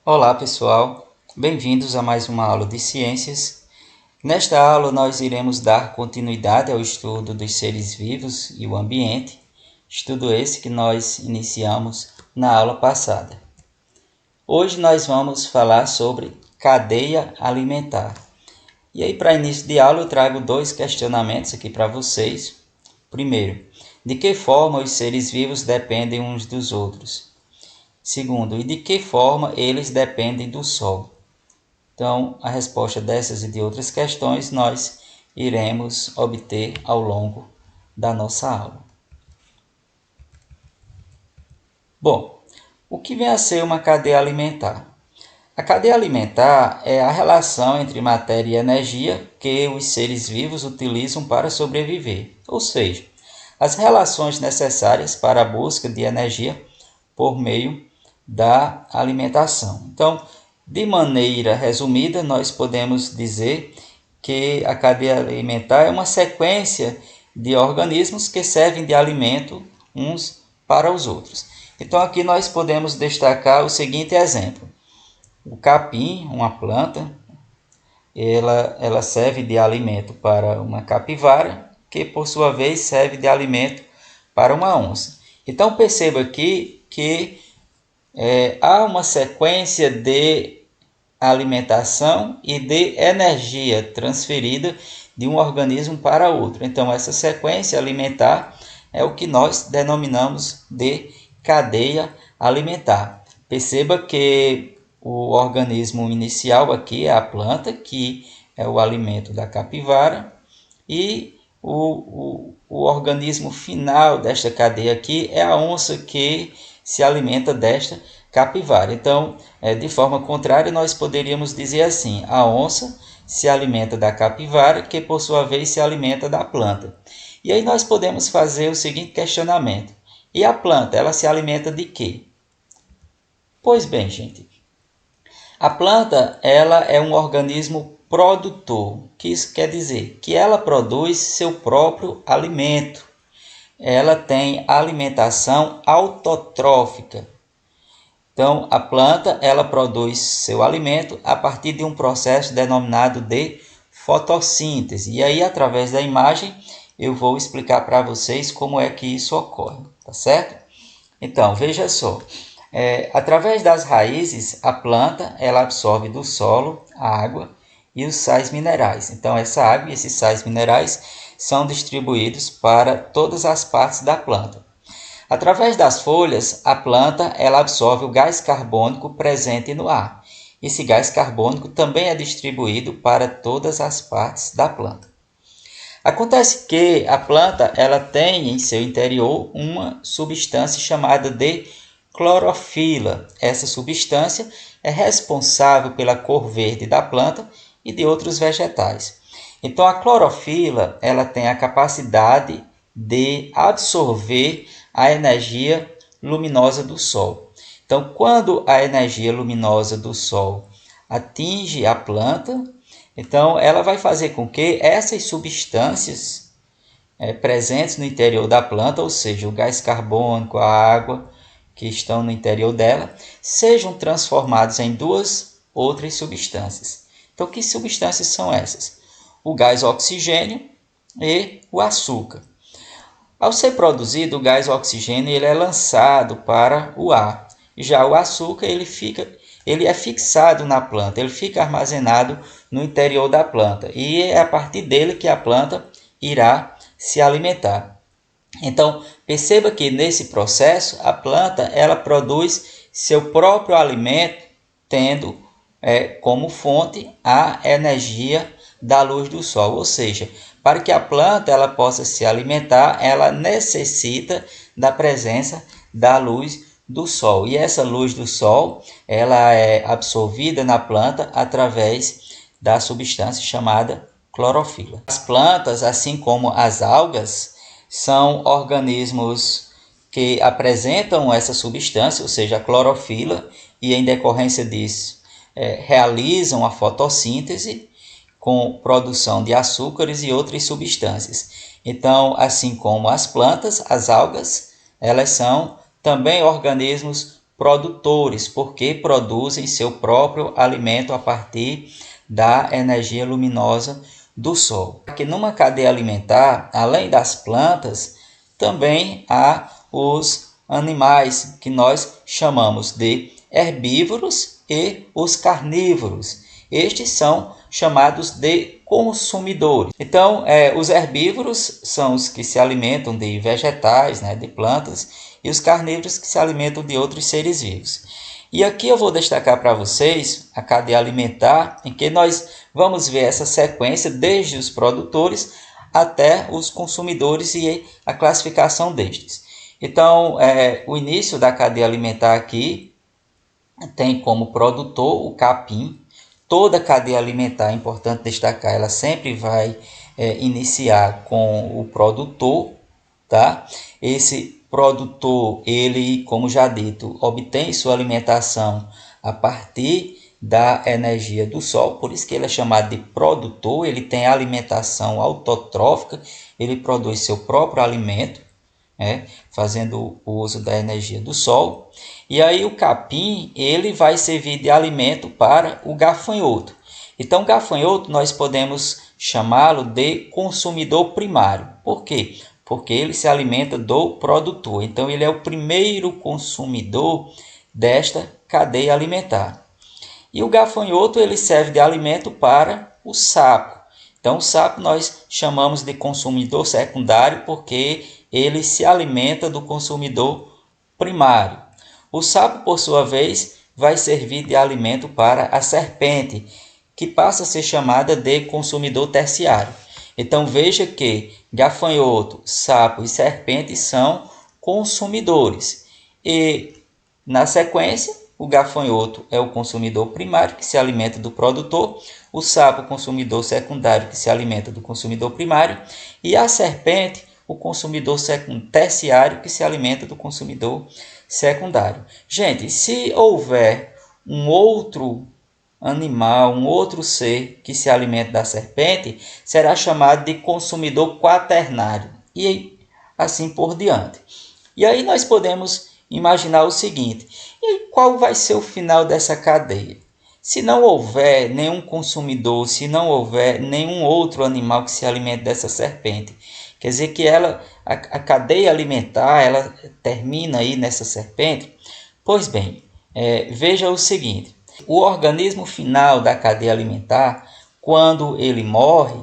Olá pessoal, bem-vindos a mais uma aula de ciências. Nesta aula nós iremos dar continuidade ao estudo dos seres vivos e o ambiente, estudo esse que nós iniciamos na aula passada. Hoje nós vamos falar sobre cadeia alimentar. E aí, para início de aula, eu trago dois questionamentos aqui para vocês. Primeiro, de que forma os seres vivos dependem uns dos outros? Segundo, e de que forma eles dependem do Sol? Então, a resposta dessas e de outras questões nós iremos obter ao longo da nossa aula. Bom, o que vem a ser uma cadeia alimentar? A cadeia alimentar é a relação entre matéria e energia que os seres vivos utilizam para sobreviver, ou seja, as relações necessárias para a busca de energia por meio da alimentação. Então, de maneira resumida, nós podemos dizer que a cadeia alimentar é uma sequência de organismos que servem de alimento uns para os outros. Então, aqui nós podemos destacar o seguinte exemplo. O capim, uma planta, ela serve de alimento para uma capivara, que por sua vez serve de alimento para uma onça. Então perceba aqui que há uma sequência de alimentação e de energia transferida de um organismo para outro. Então essa sequência alimentar é o que nós denominamos de cadeia alimentar. Perceba que o organismo inicial aqui é a planta, que é o alimento da capivara, e o organismo final desta cadeia aqui é a onça que se alimenta desta capivara. Então, de forma contrária, nós poderíamos dizer assim: a onça se alimenta da capivara, que por sua vez se alimenta da planta. E aí nós podemos fazer o seguinte questionamento: e a planta, ela se alimenta de quê? Pois bem, gente, a planta ela é um organismo produtor, que isso quer dizer que ela produz seu próprio alimento. Ela tem alimentação autotrófica. Então, a planta ela produz seu alimento a partir de um processo denominado de fotossíntese. E aí, através da imagem, eu vou explicar para vocês como é que isso ocorre, tá certo? Então, veja só. Através das raízes, a planta ela absorve do solo a água e os sais minerais. Então, essa água e esses sais minerais são distribuídos para todas as partes da planta. Através das folhas, a planta ela absorve o gás carbônico presente no ar. Esse gás carbônico também é distribuído para todas as partes da planta. Acontece que a planta ela tem em seu interior uma substância chamada de clorofila. Essa substância é responsável pela cor verde da planta e de outros vegetais. Então a clorofila ela tem a capacidade de absorver a energia luminosa do sol. Então quando a energia luminosa do sol atinge a planta, então ela vai fazer com que essas substâncias presentes no interior da planta, ou seja, o gás carbônico, a água, que estão no interior dela, sejam transformados em duas outras substâncias. Então, que substâncias são essas? O gás oxigênio e o açúcar. Ao ser produzido, o gás oxigênio ele é lançado para o ar. Já o açúcar ele é fixado na planta, ele fica armazenado no interior da planta. E é a partir dele que a planta irá se alimentar. Então, perceba que nesse processo a planta ela produz seu próprio alimento, tendo como fonte a energia da luz do sol. Ou seja, para que a planta ela possa se alimentar, ela necessita da presença da luz do sol. E essa luz do sol ela é absorvida na planta através da substância chamada clorofila. As plantas, assim como as algas, são organismos que apresentam essa substância, ou seja, a clorofila, e em decorrência disso realizam a fotossíntese com produção de açúcares e outras substâncias. Então, assim como as plantas, as algas, elas são também organismos produtores, porque produzem seu próprio alimento a partir da energia luminosa do sol. Porque numa cadeia alimentar, além das plantas, também há os animais que nós chamamos de herbívoros e os carnívoros. Estes são chamados de consumidores. Então, os herbívoros são os que se alimentam de vegetais, de plantas, e os carnívoros que se alimentam de outros seres vivos. E aqui eu vou destacar para vocês a cadeia alimentar, em que nós vamos ver essa sequência desde os produtores até os consumidores e a classificação destes. Então, o início da cadeia alimentar aqui tem como produtor o capim. Toda cadeia alimentar, é importante destacar, ela sempre vai iniciar com o produtor, tá? Esse produtor, ele, como já dito, obtém sua alimentação a partir da energia do sol, por isso que ele é chamado de produtor. Ele tem alimentação autotrófica, ele produz seu próprio alimento, fazendo o uso da energia do sol. E aí o capim, ele vai servir de alimento para o gafanhoto. Então, o gafanhoto nós podemos chamá-lo de consumidor primário. Por quê? Porque ele se alimenta do produtor. Então, ele é o primeiro consumidor desta cadeia alimentar. E o gafanhoto, ele serve de alimento para o sapo. Então, o sapo nós chamamos de consumidor secundário porque ele se alimenta do consumidor primário. O sapo, por sua vez, vai servir de alimento para a serpente, que passa a ser chamada de consumidor terciário. Então veja que gafanhoto, sapo e serpente são consumidores. E na sequência, o gafanhoto é o consumidor primário, que se alimenta do produtor, o sapo, o consumidor secundário, que se alimenta do consumidor primário, e a serpente, o consumidor terciário, que se alimenta do consumidor secundário. Gente, se houver um outro animal, um outro ser que se alimenta da serpente, será chamado de consumidor quaternário, e assim por diante. E aí nós podemos imaginar o seguinte: e qual vai ser o final dessa cadeia? Se não houver nenhum consumidor, se não houver nenhum outro animal que se alimente dessa serpente, quer dizer que a cadeia alimentar, ela termina aí nessa serpente? Pois bem, veja o seguinte: o organismo final da cadeia alimentar, quando ele morre,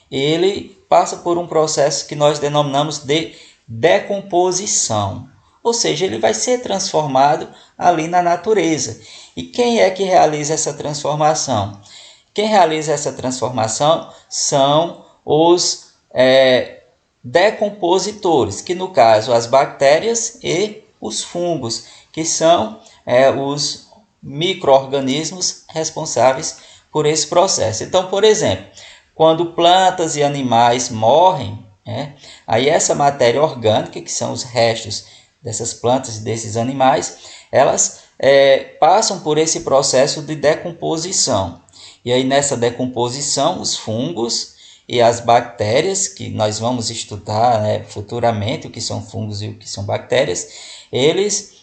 ele passa por um processo que nós denominamos de decomposição. Ou seja, ele vai ser transformado ali na natureza. E quem é que realiza essa transformação? Quem realiza essa transformação são os decompositores, que no caso as bactérias e os fungos, que são os micro-organismos responsáveis por esse processo. Então, por exemplo, quando plantas e animais morrem, aí essa matéria orgânica, que são os restos dessas plantas e desses animais, elas passam por esse processo de decomposição. E aí nessa decomposição, os fungos e as bactérias, que nós vamos estudar futuramente o que são fungos e o que são bactérias, eles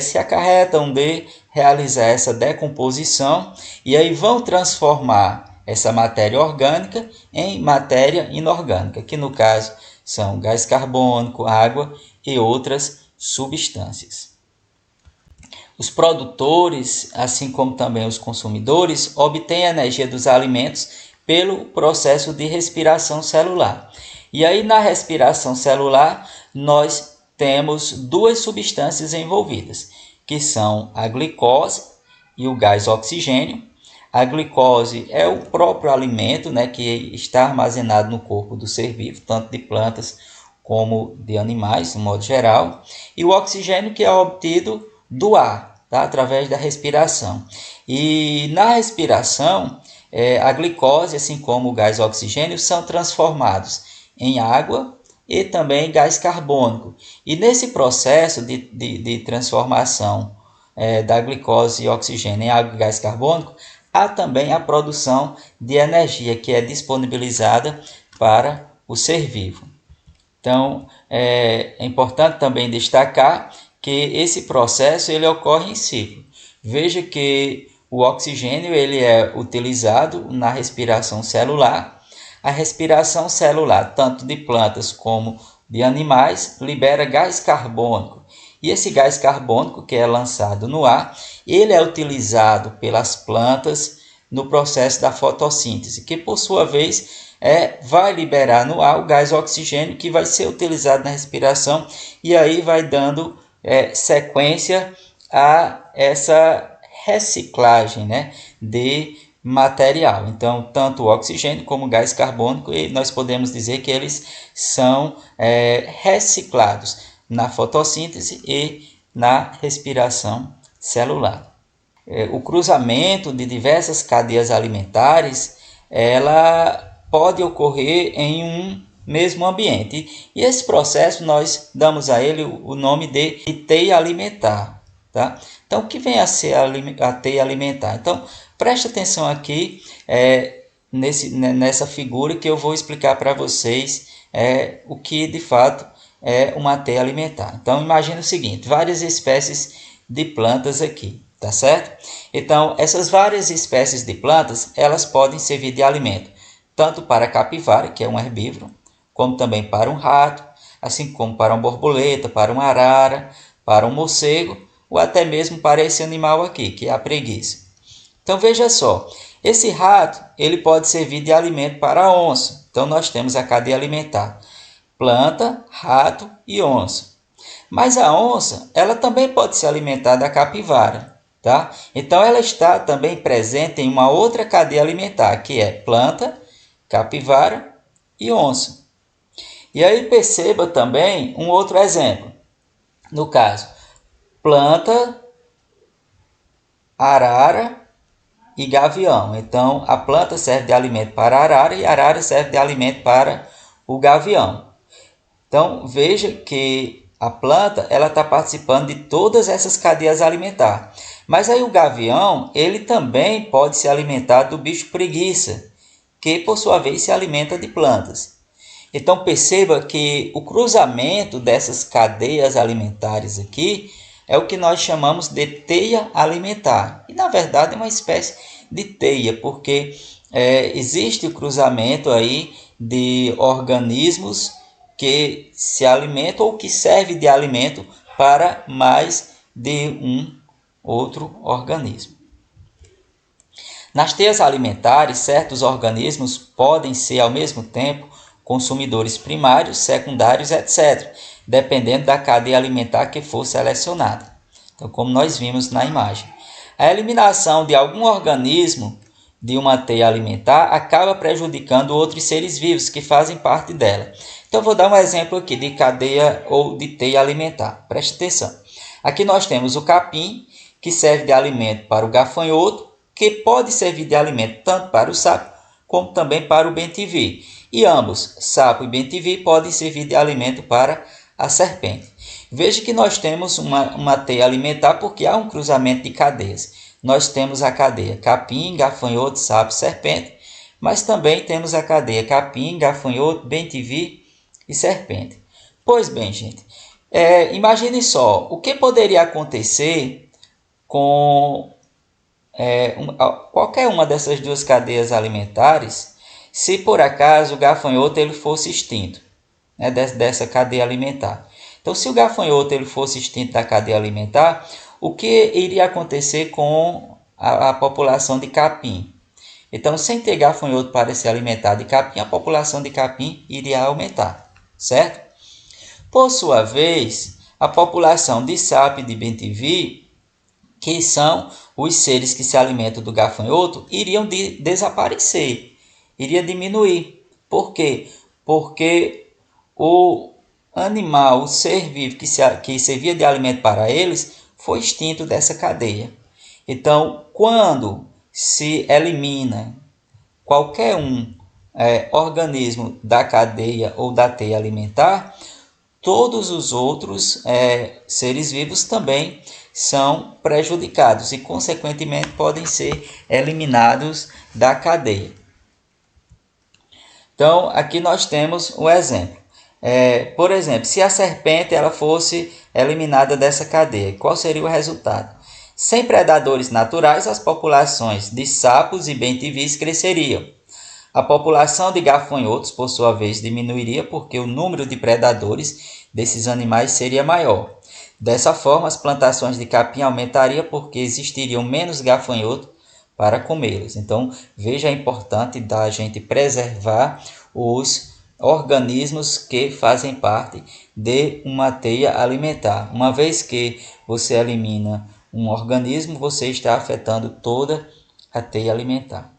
se acarretam de realizar essa decomposição e aí vão transformar essa matéria orgânica em matéria inorgânica, que no caso são gás carbônico, água e outras substâncias. Os produtores, assim como também os consumidores, obtêm a energia dos alimentos pelo processo de respiração celular. E aí na respiração celular nós temos duas substâncias envolvidas, que são a glicose e o gás oxigênio. A glicose é o próprio alimento, que está armazenado no corpo do ser vivo, tanto de plantas como de animais, no modo geral. E o oxigênio, que é obtido do ar, através da respiração. E na respiração, a glicose, assim como o gás oxigênio, são transformados em água e também gás carbônico. E nesse processo de transformação da glicose e oxigênio em água e gás carbônico, há também a produção de energia que é disponibilizada para o ser vivo. Então, é importante também destacar que esse processo ele ocorre em ciclo. Veja que o oxigênio ele é utilizado na respiração celular. A respiração celular, tanto de plantas como de animais, libera gás carbônico. E esse gás carbônico que é lançado no ar, ele é utilizado pelas plantas no processo da fotossíntese, que por sua vez vai liberar no ar o gás oxigênio que vai ser utilizado na respiração e aí vai dando sequência a essa reciclagem, né, de material. Então, tanto o oxigênio como o gás carbônico, nós podemos dizer que eles são reciclados na fotossíntese e na respiração celular. O cruzamento de diversas cadeias alimentares, ela pode ocorrer em um mesmo ambiente. E esse processo nós damos a ele o nome de teia alimentar. Tá? Então, o que vem a ser a teia alimentar? Então, preste atenção aqui nessa figura que eu vou explicar para vocês o que de fato é uma teia alimentar. Então, imagine o seguinte, várias espécies de plantas aqui, tá certo? Então, essas várias espécies de plantas, elas podem servir de alimento, tanto para a capivara, que é um herbívoro, como também para um rato, assim como para uma borboleta, para uma arara, para um morcego, ou até mesmo para esse animal aqui, que é a preguiça. Então, veja só, esse rato ele pode servir de alimento para a onça. Então, nós temos a cadeia alimentar, planta, rato e onça. Mas a onça, ela também pode se alimentar da capivara, tá? Então, ela está também presente em uma outra cadeia alimentar, que é planta, capivara e onça. E aí perceba também um outro exemplo. No caso, planta, arara e gavião. Então, a planta serve de alimento para a arara e a arara serve de alimento para o gavião. Então, veja que a planta ela está participando de todas essas cadeias alimentares. Mas aí o gavião ele também pode se alimentar do bicho preguiça, que por sua vez se alimenta de plantas. Então perceba que o cruzamento dessas cadeias alimentares aqui é o que nós chamamos de teia alimentar. E na verdade é uma espécie de teia, porque existe o cruzamento aí de organismos que se alimentam ou que servem de alimento para mais de um outro organismo. Nas teias alimentares, certos organismos podem ser ao mesmo tempo consumidores primários, secundários, etc., dependendo da cadeia alimentar que for selecionada. Então, como nós vimos na imagem. A eliminação de algum organismo de uma teia alimentar acaba prejudicando outros seres vivos que fazem parte dela. Então, vou dar um exemplo aqui de cadeia ou de teia alimentar. Preste atenção. Aqui nós temos o capim, que serve de alimento para o gafanhoto, que pode servir de alimento tanto para o sapo, como também para o bem-te-vi. E ambos, sapo e bem-te-vi, podem servir de alimento para a serpente. Veja que nós temos uma teia alimentar porque há um cruzamento de cadeias. Nós temos a cadeia capim, gafanhoto, sapo, serpente, mas também temos a cadeia capim, gafanhoto, bem-te-vi e serpente. Pois bem, gente, imagine só, o que poderia acontecer com qualquer uma dessas duas cadeias alimentares se por acaso o gafanhoto ele fosse extinto, né, dessa cadeia alimentar. Então, se o gafanhoto ele fosse extinto da cadeia alimentar, o que iria acontecer com a população de capim? Então, sem ter gafanhoto para se alimentar de capim, a população de capim iria aumentar, certo? Por sua vez, a população de sapo e de bem-te-vi, que são os seres que se alimentam do gafanhoto, iriam desaparecer, iria diminuir. Por quê? Porque o animal, o ser vivo que servia de alimento para eles, foi extinto dessa cadeia. Então, quando se elimina qualquer organismo da cadeia ou da teia alimentar, todos os outros seres vivos também são prejudicados e, consequentemente, podem ser eliminados da cadeia. Então, aqui nós temos um exemplo. Por exemplo, se a serpente ela fosse eliminada dessa cadeia, qual seria o resultado? Sem predadores naturais, as populações de sapos e bem-te-vis cresceriam. A população de gafanhotos, por sua vez, diminuiria porque o número de predadores desses animais seria maior. Dessa forma, as plantações de capim aumentariam porque existiriam menos gafanhotos para comê-los. Então, veja a importância da gente preservar os organismos que fazem parte de uma teia alimentar. Uma vez que você elimina um organismo, você está afetando toda a teia alimentar.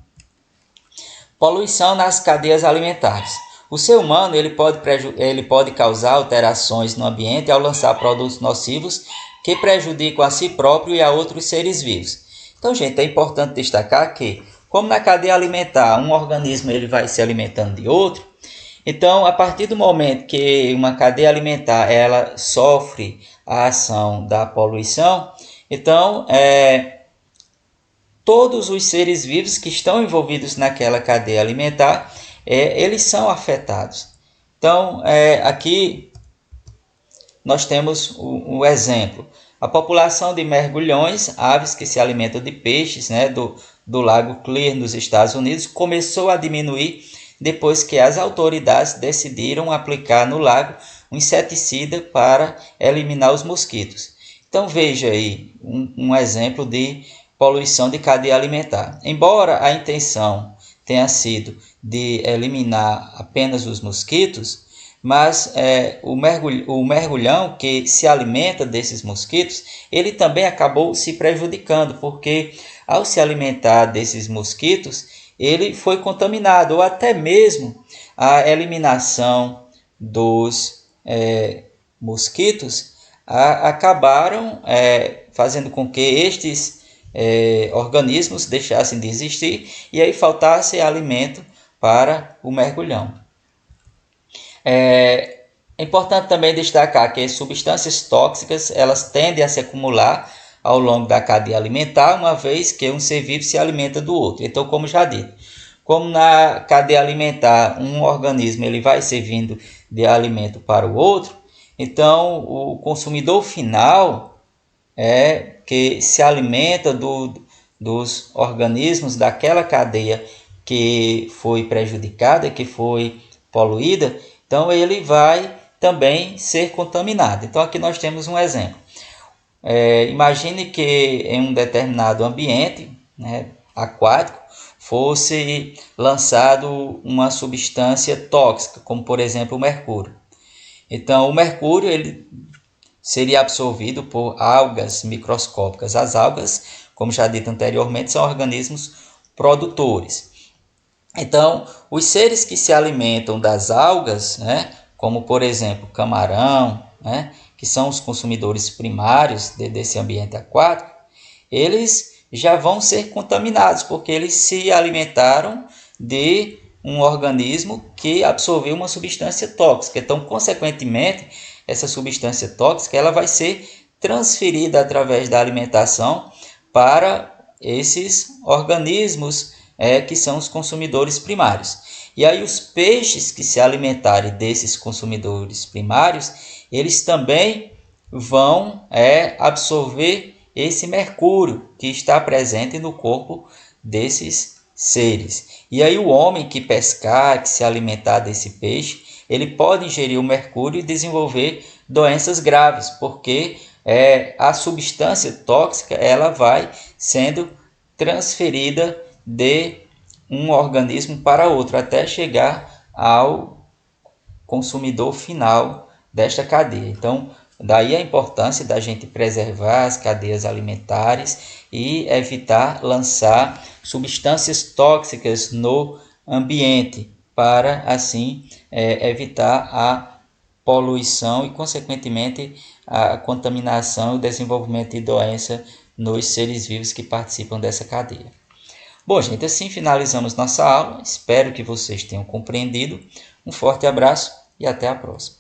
Poluição nas cadeias alimentares. O ser humano ele pode causar alterações no ambiente ao lançar produtos nocivos que prejudicam a si próprio e a outros seres vivos. Então, gente, é importante destacar que, como na cadeia alimentar, um organismo ele vai se alimentando de outro, então, a partir do momento que uma cadeia alimentar ela sofre a ação da poluição, então, todos os seres vivos que estão envolvidos naquela cadeia alimentar, eles são afetados. Então, aqui nós temos o exemplo. A população de mergulhões, aves que se alimentam de peixes, do Lago Clear, nos Estados Unidos, começou a diminuir depois que as autoridades decidiram aplicar no lago um inseticida para eliminar os mosquitos. Então, veja aí um exemplo de poluição de cadeia alimentar. Embora a intenção tenha sido de eliminar apenas os mosquitos, mas o mergulhão que se alimenta desses mosquitos, ele também acabou se prejudicando, porque ao se alimentar desses mosquitos, ele foi contaminado, ou até mesmo a eliminação dos mosquitos acabaram fazendo com que estes organismos deixassem de existir e aí faltasse alimento para o mergulhão. É importante também destacar que as substâncias tóxicas elas tendem a se acumular ao longo da cadeia alimentar, uma vez que um ser vivo se alimenta do outro. Então, como já dito, como na cadeia alimentar um organismo ele vai servindo de alimento para o outro, então o consumidor final que se alimenta dos organismos daquela cadeia que foi prejudicada, que foi poluída, então ele vai também ser contaminado. Então aqui nós temos um exemplo. Imagine que em um determinado ambiente aquático fosse lançado uma substância tóxica, como por exemplo o mercúrio. Então o mercúrio ele seria absorvido por algas microscópicas. As algas, como já dito anteriormente, são organismos produtores. Então, os seres que se alimentam das algas, como por exemplo o camarão, que são os consumidores primários desse ambiente aquático, eles já vão ser contaminados, porque eles se alimentaram de um organismo que absorveu uma substância tóxica. Então, consequentemente, essa substância tóxica ela vai ser transferida através da alimentação para esses organismos que são os consumidores primários. E aí os peixes que se alimentarem desses consumidores primários, eles também vão absorver esse mercúrio que está presente no corpo desses seres. E aí o homem que pescar, que se alimentar desse peixe, ele pode ingerir o mercúrio e desenvolver doenças graves, porque a substância tóxica ela vai sendo transferida de um organismo para outro, até chegar ao consumidor final desta cadeia. Então, daí a importância da gente preservar as cadeias alimentares e evitar lançar substâncias tóxicas no ambiente, para assim evitar a poluição e, consequentemente, a contaminação e o desenvolvimento de doença nos seres vivos que participam dessa cadeia. Bom, gente, assim finalizamos nossa aula. Espero que vocês tenham compreendido. Um forte abraço e até a próxima.